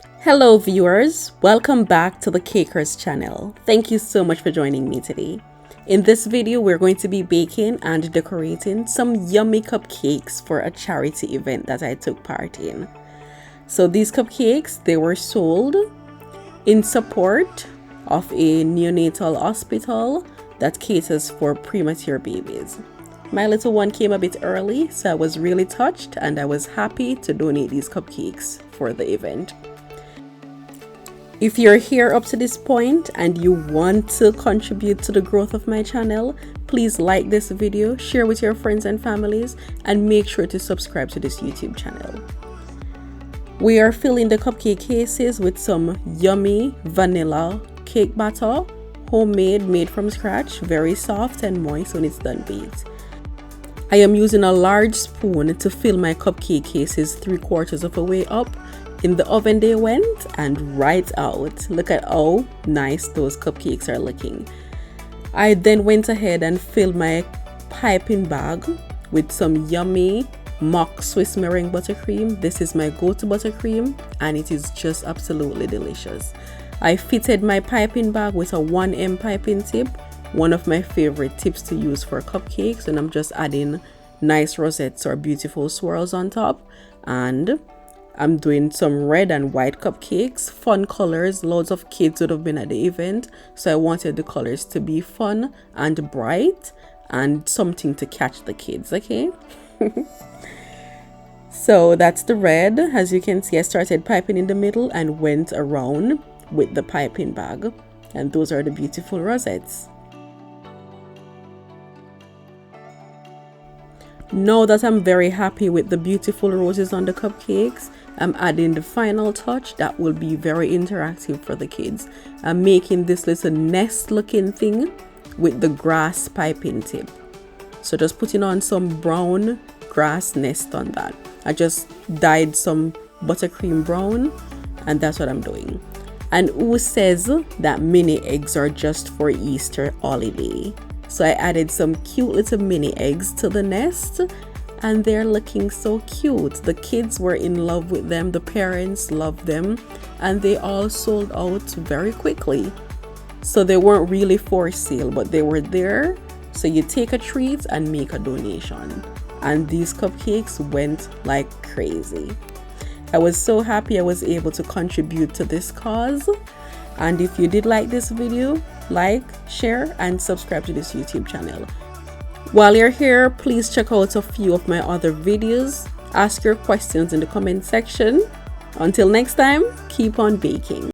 Hello viewers, welcome back to the Cakers channel. Thank you so much for joining me today. In this video, we're going to be baking and decorating some yummy cupcakes for a charity event that I took part in. So these cupcakes, they were sold in support of a neonatal hospital that caters for premature babies. My little one came a bit early, so I was really touched and I was happy to donate these cupcakes for the event. If you're here up to this point and you want to contribute to the growth of my channel, please like this video, share with your friends and families, and make sure to subscribe to this YouTube channel. We are filling the cupcake cases with some yummy vanilla cake batter, homemade, made from scratch, very soft and moist when it's done baked. I am using a large spoon to fill my cupcake cases 3/4 of a way up. In the oven they went and right out. Look at how nice those cupcakes are looking. I then went ahead and filled my piping bag with some yummy mock Swiss meringue buttercream. This is my go-to buttercream and it is just absolutely delicious. I fitted my piping bag with a 1M piping tip, one of my favorite tips to use for cupcakes, and I'm just adding nice rosettes or beautiful swirls on top. And I'm doing some red and white cupcakes, fun colors. Loads of kids would have been at the event, so I wanted the colors to be fun and bright and something to catch the kids, okay? So that's the red. As you can see, I started piping in the middle and went around with the piping bag, and those are the beautiful rosettes. Now that I'm very happy with the beautiful roses on the cupcakes, I'm adding the final touch that will be very interactive for the kids. I'm making this little nest looking thing with the grass piping tip. So just putting on some brown grass nest on that. I just dyed some buttercream brown and that's what I'm doing. And who says that mini eggs are just for Easter holiday? So I added some cute little mini eggs to the nest and they're looking so cute. The kids were in love with them, the parents loved them, and they all sold out very quickly. So they weren't really for sale, but they were there. So you take a treat and make a donation. And these cupcakes went like crazy. I was so happy I was able to contribute to this cause. And if you did like this video, like, share, and subscribe to this YouTube channel. While you're here, please check out a few of my other videos. Ask your questions in the comment section. Until next time, keep on baking.